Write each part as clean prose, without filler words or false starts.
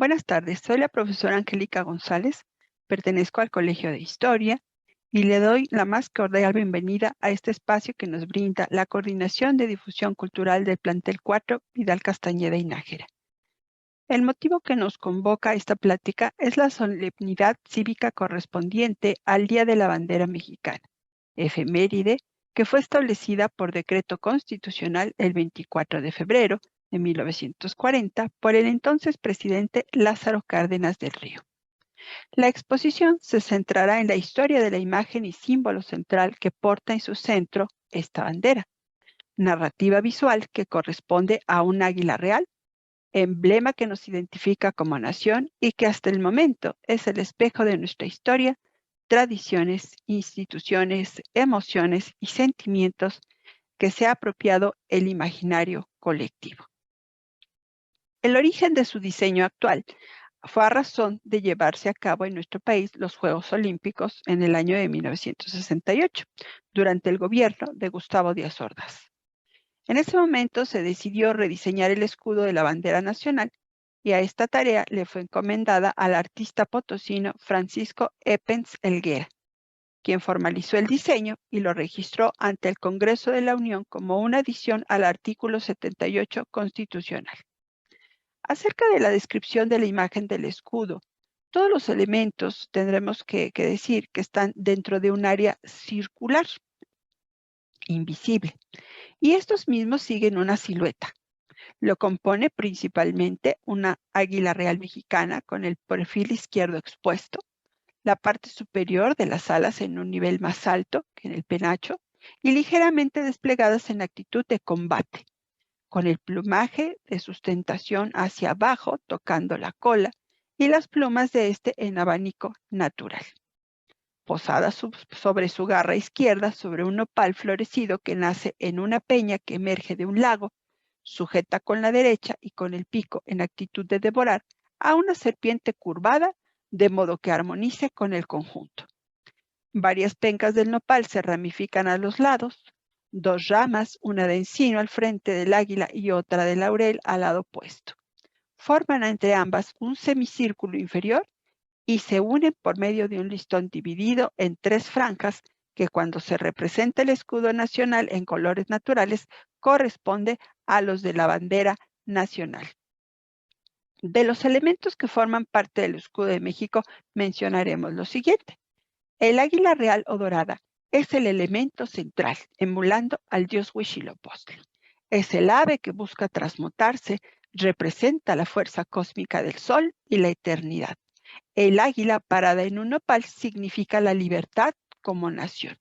Buenas tardes, soy la profesora Angélica González, pertenezco al Colegio de Historia y le doy la más cordial bienvenida a este espacio que nos brinda la Coordinación de Difusión Cultural del Plantel 4 Vidal Castañeda y Nájera. El motivo que nos convoca a esta plática es la solemnidad cívica correspondiente al Día de la Bandera Mexicana, efeméride que fue establecida por decreto constitucional el 24 de febrero de 1940 por el entonces presidente Lázaro Cárdenas del Río. La exposición se centrará en la historia de la imagen y símbolo central que porta en su centro esta bandera, narrativa visual que corresponde a un águila real, emblema que nos identifica como nación y que hasta el momento es el espejo de nuestra historia, tradiciones, instituciones, emociones y sentimientos que se ha apropiado el imaginario colectivo. El origen de su diseño actual fue a razón de llevarse a cabo en nuestro país los Juegos Olímpicos en el año de 1968, durante el gobierno de Gustavo Díaz Ordaz. En ese momento se decidió rediseñar el escudo de la bandera nacional y a esta tarea le fue encomendada al artista potosino Francisco Eppens Helguera, quien formalizó el diseño y lo registró ante el Congreso de la Unión como una adición al artículo 78 constitucional. Acerca de la descripción de la imagen del escudo, todos los elementos tendremos que decir que están dentro de un área circular, invisible, y estos mismos siguen una silueta. Lo compone principalmente una águila real mexicana con el perfil izquierdo expuesto, la parte superior de las alas en un nivel más alto que en el penacho y ligeramente desplegadas en actitud de combate, con el plumaje de sustentación hacia abajo tocando la cola y las plumas de este en abanico natural. Posada sobre su garra izquierda sobre un nopal florecido que nace en una peña que emerge de un lago, sujeta con la derecha y con el pico en actitud de devorar a una serpiente curvada, de modo que armonice con el conjunto. Varias pencas del nopal se ramifican a los lados, dos ramas, una de encino al frente del águila y otra de laurel al lado opuesto. Forman entre ambas un semicírculo inferior y se unen por medio de un listón dividido en tres franjas que cuando se representa el escudo nacional en colores naturales corresponde a los de la bandera nacional. De los elementos que forman parte del escudo de México mencionaremos lo siguiente. El águila real o dorada es el elemento central, emulando al dios Huitzilopochtli. Es el ave que busca transmutarse, representa la fuerza cósmica del sol y la eternidad. El águila parada en un nopal significa la libertad como nación.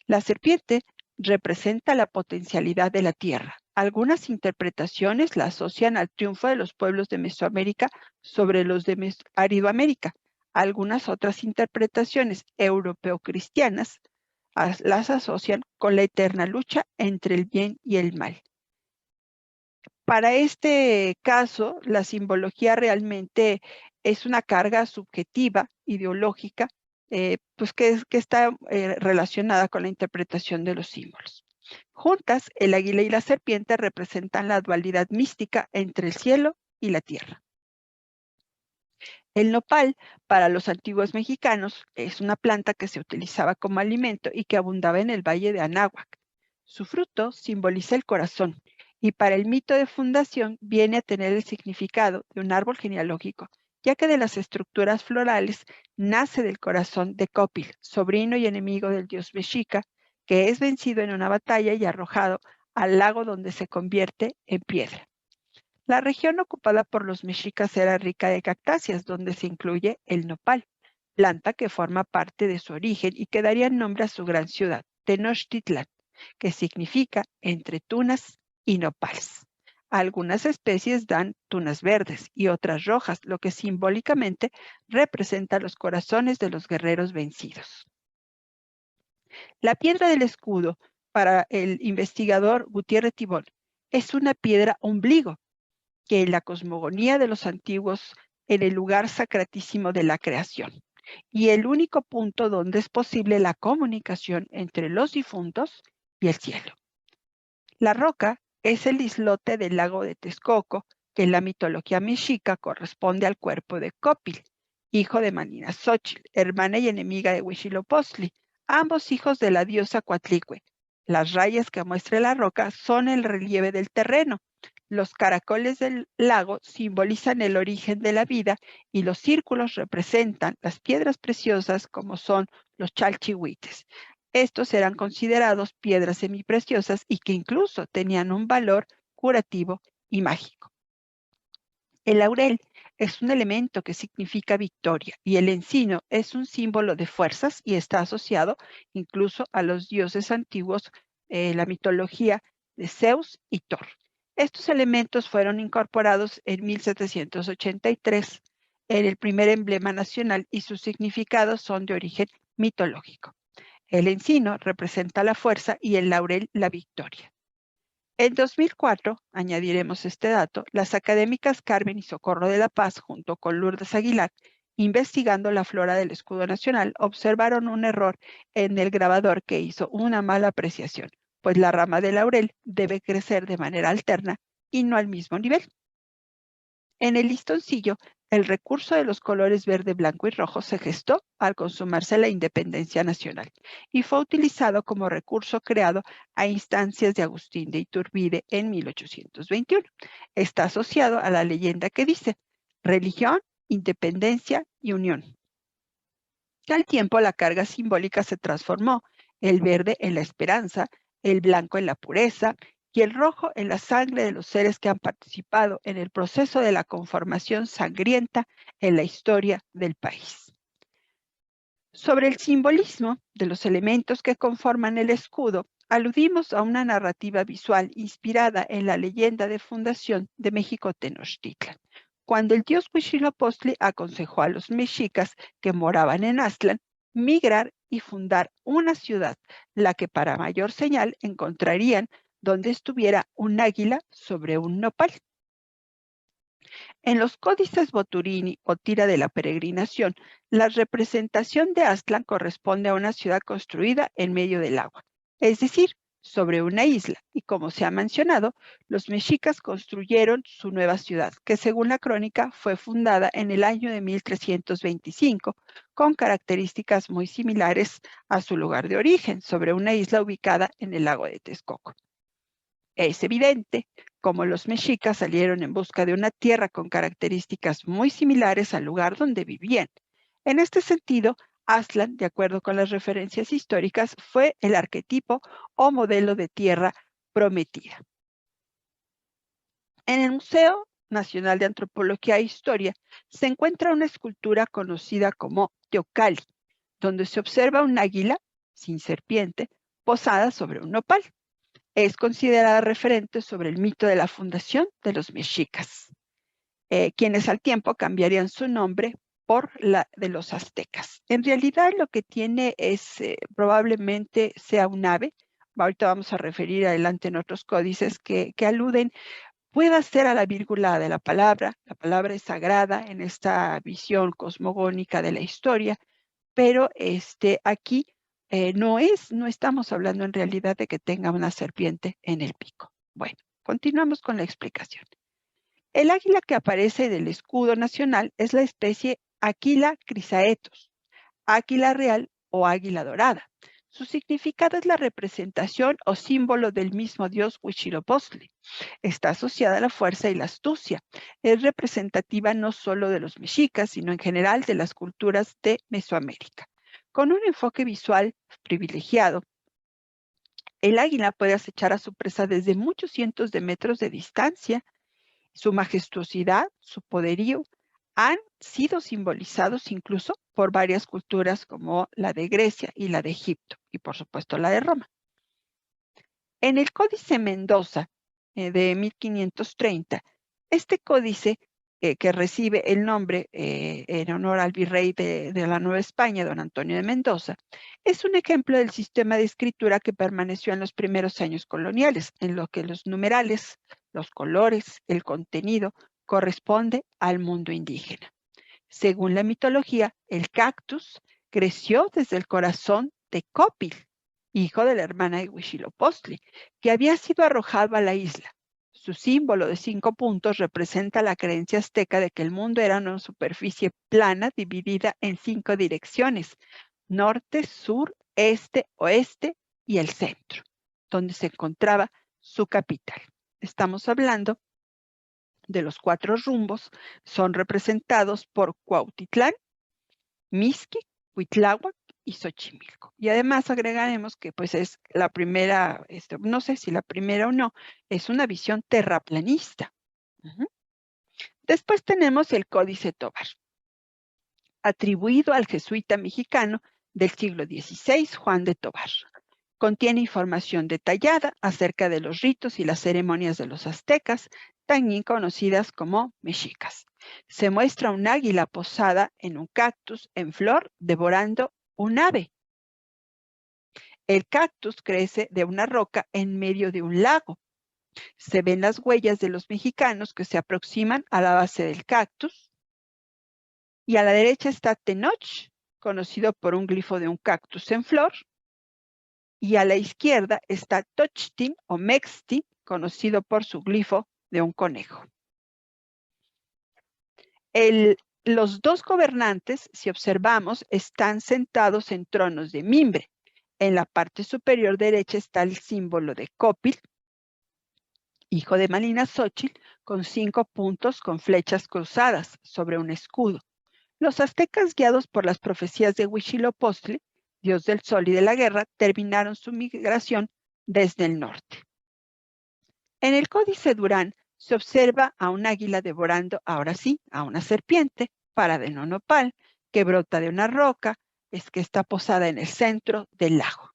La serpiente representa la potencialidad de la tierra. Algunas interpretaciones la asocian al triunfo de los pueblos de Mesoamérica sobre los de Aridoamérica. Algunas otras interpretaciones europeo-cristianas las asocian con la eterna lucha entre el bien y el mal. Para este caso, la simbología realmente es una carga subjetiva, ideológica, pues que está relacionada con la interpretación de los símbolos. Juntas, el águila y la serpiente representan la dualidad mística entre el cielo y la tierra. El nopal, para los antiguos mexicanos, es una planta que se utilizaba como alimento y que abundaba en el valle de Anáhuac. Su fruto simboliza el corazón y para el mito de fundación viene a tener el significado de un árbol genealógico, ya que de las estructuras florales nace del corazón de Copil, sobrino y enemigo del dios mexica, que es vencido en una batalla y arrojado al lago donde se convierte en piedra. La región ocupada por los mexicas era rica de cactáceas, donde se incluye el nopal, planta que forma parte de su origen y que daría nombre a su gran ciudad, Tenochtitlan, que significa entre tunas y nopales. Algunas especies dan tunas verdes y otras rojas, lo que simbólicamente representa los corazones de los guerreros vencidos. La piedra del escudo, para el investigador Gutiérrez Tibón, es una piedra ombligo, que en la cosmogonía de los antiguos en el lugar sacratísimo de la creación y el único punto donde es posible la comunicación entre los difuntos y el cielo. La roca es el islote del lago de Texcoco, que en la mitología mexica corresponde al cuerpo de Copil, hijo de Maninaxóchitl, hermana y enemiga de Huitzilopochtli, ambos hijos de la diosa Coatlicue. Las rayas que muestra la roca son el relieve del terreno. Los caracoles del lago simbolizan el origen de la vida y los círculos representan las piedras preciosas como son los chalchihuites. Estos eran considerados piedras semipreciosas y que incluso tenían un valor curativo y mágico. El laurel es un elemento que significa victoria y el encino es un símbolo de fuerzas y está asociado incluso a los dioses antiguos, la mitología de Zeus y Thor. Estos elementos fueron incorporados en 1783 en el primer emblema nacional y sus significados son de origen mitológico. El encino representa la fuerza y el laurel la victoria. En 2004, añadiremos este dato, las académicas Carmen y Socorro de la Paz, junto con Lourdes Aguilar, investigando la flora del escudo nacional, observaron un error en el grabador que hizo una mala apreciación, pues la rama de laurel debe crecer de manera alterna y no al mismo nivel. En el listoncillo, el recurso de los colores verde, blanco y rojo se gestó al consumarse la independencia nacional y fue utilizado como recurso creado a instancias de Agustín de Iturbide en 1821. Está asociado a la leyenda que dice religión, independencia y unión. Al tiempo, la carga simbólica se transformó, el verde en la esperanza, el blanco en la pureza y el rojo en la sangre de los seres que han participado en el proceso de la conformación sangrienta en la historia del país. Sobre el simbolismo de los elementos que conforman el escudo, aludimos a una narrativa visual inspirada en la leyenda de fundación de México Tenochtitlan, cuando el dios Huitzilopochtli aconsejó a los mexicas que moraban en Aztlán migrar y fundar una ciudad, la que para mayor señal encontrarían donde estuviera un águila sobre un nopal. En los códices Boturini o Tira de la Peregrinación, la representación de Aztlán corresponde a una ciudad construida en medio del agua, es decir, sobre una isla, y como se ha mencionado, los mexicas construyeron su nueva ciudad, que según la crónica fue fundada en el año de 1325, con características muy similares a su lugar de origen, sobre una isla ubicada en el lago de Texcoco. Es evidente cómo los mexicas salieron en busca de una tierra con características muy similares al lugar donde vivían. En este sentido, Aztlán, de acuerdo con las referencias históricas, fue el arquetipo o modelo de tierra prometida. En el Museo Nacional de Antropología e Historia se encuentra una escultura conocida como Teocalli, donde se observa un águila, sin serpiente, posada sobre un nopal. Es considerada referente sobre el mito de la fundación de los mexicas, quienes al tiempo cambiarían su nombre por la de los aztecas. En realidad lo que tiene es probablemente sea un ave, ahorita vamos a referir adelante en otros códices que aluden, pueda ser a la vírgula de la palabra es sagrada en esta visión cosmogónica de la historia, pero aquí no estamos hablando en realidad de que tenga una serpiente en el pico. Bueno, continuamos con la explicación. El águila que aparece del escudo nacional es la especie Aquila chrysaetos, águila real o águila dorada. Su significado es la representación o símbolo del mismo dios Huitzilopochtli. Está asociada a la fuerza y la astucia. Es representativa no solo de los mexicas, sino en general de las culturas de Mesoamérica. Con un enfoque visual privilegiado, el águila puede acechar a su presa desde muchos cientos de metros de distancia. Su majestuosidad, su poderío, han sido simbolizados incluso por varias culturas como la de Grecia y la de Egipto, y por supuesto la de Roma. En el Códice Mendoza de 1530, este códice que recibe el nombre en honor al virrey de la Nueva España, don Antonio de Mendoza, es un ejemplo del sistema de escritura que permaneció en los primeros años coloniales, en lo que los numerales, los colores, el contenido corresponde al mundo indígena. Según la mitología, el cactus creció desde el corazón de Copil, hijo de la hermana de Huitzilopochtli, que había sido arrojado a la isla. Su símbolo de 5 puntos representa la creencia azteca de que el mundo era una superficie plana dividida en 5 direcciones: norte, sur, este, oeste y el centro, donde se encontraba su capital. Estamos hablando de los 4 rumbos, son representados por Cuautitlán, Mixquic, Cuitláhuac y Xochimilco. Y además agregaremos que pues es la primera, no sé si la primera o no, es una visión terraplanista. Después tenemos el Códice Tobar, atribuido al jesuita mexicano del siglo XVI, Juan de Tobar. Contiene información detallada acerca de los ritos y las ceremonias de los aztecas, también conocidas como mexicas. Se muestra un águila posada en un cactus en flor devorando un ave. El cactus crece de una roca en medio de un lago. Se ven las huellas de los mexicanos que se aproximan a la base del cactus. Y a la derecha está Tenoch, conocido por un glifo de un cactus en flor. Y a la izquierda está Tochtin o Mexti, conocido por su glifo de un conejo. Los 2 gobernantes, si observamos, están sentados en tronos de mimbre. En la parte superior derecha está el símbolo de Copil, hijo de Malinaxóchitl, con 5 puntos con flechas cruzadas sobre un escudo. Los aztecas, guiados por las profecías de Huitzilopochtli, dios del sol y de la guerra, terminaron su migración desde el norte. En el Códice Durán se observa a un águila devorando, ahora sí, a una serpiente, para de nonopal, que brota de una roca, es que está posada en el centro del lago.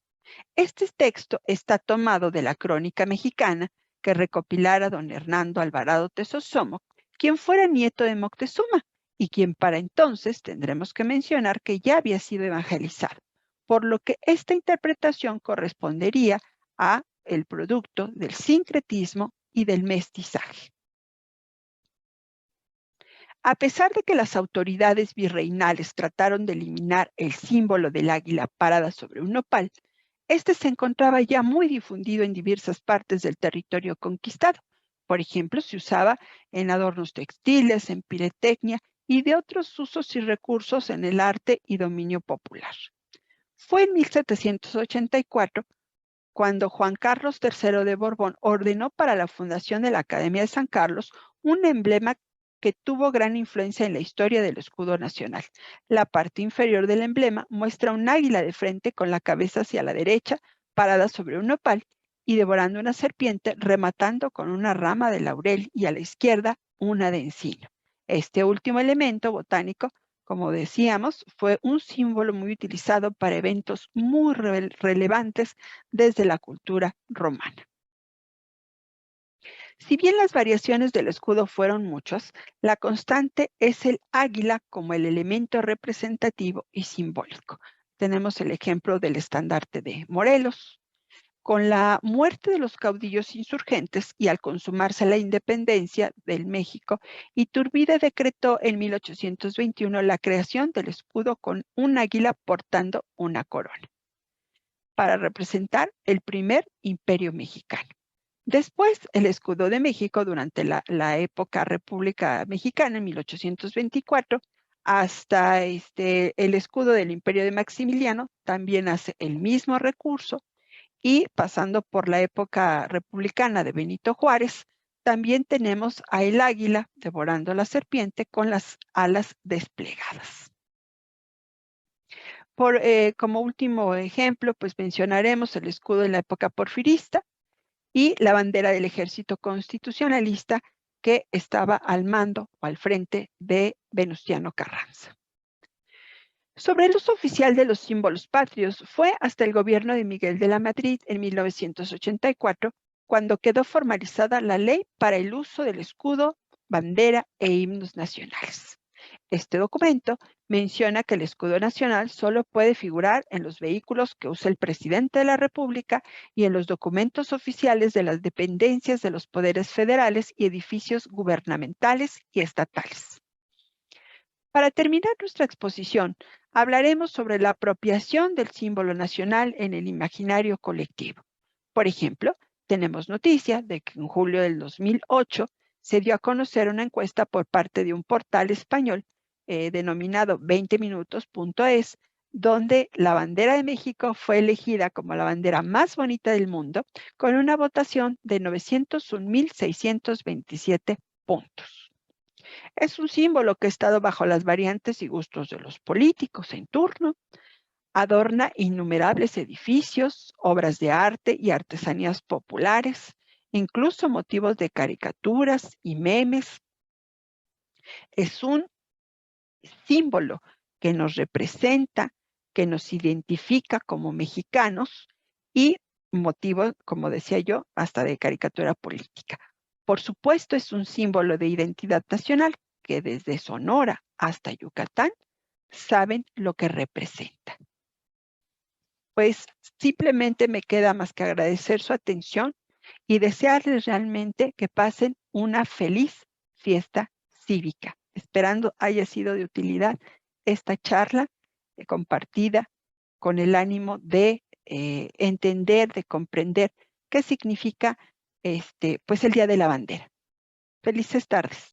Este texto está tomado de la crónica mexicana que recopilara don Hernando Alvarado Tesosomoc, quien fuera nieto de Moctezuma, y quien para entonces tendremos que mencionar que ya había sido evangelizado, por lo que esta interpretación correspondería a el producto del sincretismo y del mestizaje. A pesar de que las autoridades virreinales trataron de eliminar el símbolo del águila parada sobre un nopal, este se encontraba ya muy difundido en diversas partes del territorio conquistado. Por ejemplo, se usaba en adornos textiles, en pirotecnia y de otros usos y recursos en el arte y dominio popular. Fue en 1784 cuando Juan Carlos III de Borbón ordenó para la fundación de la Academia de San Carlos un emblema que tuvo gran influencia en la historia del escudo nacional. La parte inferior del emblema muestra un águila de frente con la cabeza hacia la derecha, parada sobre un nopal y devorando una serpiente, rematando con una rama de laurel, y a la izquierda una de encino. Este último elemento botánico, como decíamos, fue un símbolo muy utilizado para eventos muy relevantes desde la cultura romana. Si bien las variaciones del escudo fueron muchas, la constante es el águila como el elemento representativo y simbólico. Tenemos el ejemplo del estandarte de Morelos. Con la muerte de los caudillos insurgentes y al consumarse la independencia del México, Iturbide decretó en 1821 la creación del escudo con un águila portando una corona, para representar el primer imperio mexicano. Después, el escudo de México durante la época República Mexicana en 1824, hasta el escudo del imperio de Maximiliano, también hace el mismo recurso. Y pasando por la época republicana de Benito Juárez, también tenemos a el águila devorando a la serpiente con las alas desplegadas. Como último ejemplo, pues mencionaremos el escudo de la época porfirista y la bandera del ejército constitucionalista que estaba al mando o al frente de Venustiano Carranza. Sobre el uso oficial de los símbolos patrios fue hasta el gobierno de Miguel de la Madrid en 1984 cuando quedó formalizada la ley para el uso del escudo, bandera e himnos nacionales. Este documento menciona que el escudo nacional solo puede figurar en los vehículos que usa el presidente de la República y en los documentos oficiales de las dependencias de los poderes federales y edificios gubernamentales y estatales. Para terminar nuestra exposición, hablaremos sobre la apropiación del símbolo nacional en el imaginario colectivo. Por ejemplo, Tenemos noticia de que en julio del 2008 se dio a conocer una encuesta por parte de un portal español denominado 20minutos.es, donde la bandera de México fue elegida como la bandera más bonita del mundo, con una votación de 901,627 puntos. Es un símbolo que ha estado bajo las variantes y gustos de los políticos en turno. Adorna innumerables edificios, obras de arte y artesanías populares, incluso motivos de caricaturas y memes. Es un símbolo que nos representa, que nos identifica como mexicanos y motivo, como decía yo, hasta de caricatura política. Por supuesto, es un símbolo de identidad nacional que desde Sonora hasta Yucatán saben lo que representa. Pues simplemente me queda más que agradecer su atención y desearles realmente que pasen una feliz fiesta cívica. Esperando haya sido de utilidad esta charla compartida con el ánimo de entender, de comprender qué significa pues el Día de la Bandera. Felices tardes.